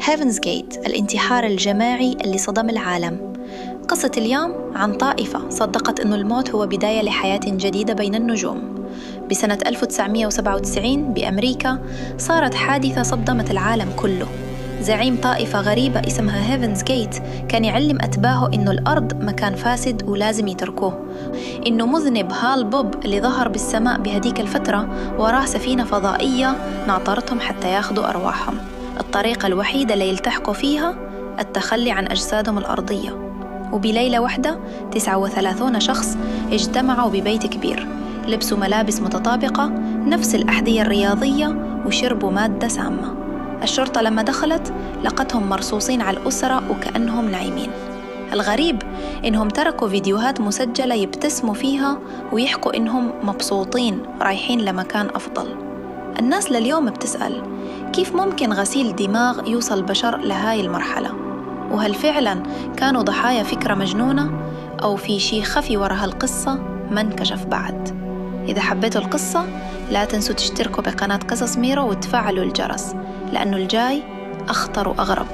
هيفنز جيت، الانتحار الجماعي اللي صدم العالم. قصة اليوم عن طائفة صدقت أنه الموت هو بداية لحياة جديدة بين النجوم. بسنة 1997 بأمريكا صارت حادثة صدمت العالم كله. زعيم طائفة غريبة اسمها هيفنز جيت كان يعلم أتباعه إنه الأرض مكان فاسد ولازم يتركوه، إنه مذنب هال بوب اللي ظهر بالسماء بهديك الفترة وراه سفينة فضائية ناطرتهم حتى ياخدوا أرواحهم. الطريقة الوحيدة اللي يلتحقوا فيها التخلي عن أجسادهم الأرضية. وبليلة واحدة 39 شخص اجتمعوا ببيت كبير، لبسوا ملابس متطابقة نفس الأحذية الرياضية وشربوا مادة سامة. الشرطة لما دخلت لقتهم مرصوصين على الأسرة وكأنهم نايمين. الغريب إنهم تركوا فيديوهات مسجلة يبتسموا فيها ويحكوا إنهم مبسوطين رايحين لمكان أفضل. الناس لليوم بتسأل كيف ممكن غسيل دماغ يوصل البشر لهاي المرحلة؟ وهل فعلاً كانوا ضحايا فكرة مجنونة أو في شيء خفي وراء هالقصة ما انكشف بعد؟ إذا حبيتوا القصة لا تنسوا تشتركوا بقناة قصص ميرو وتفعلوا الجرس، لأنه الجاي أخطر وأغرب.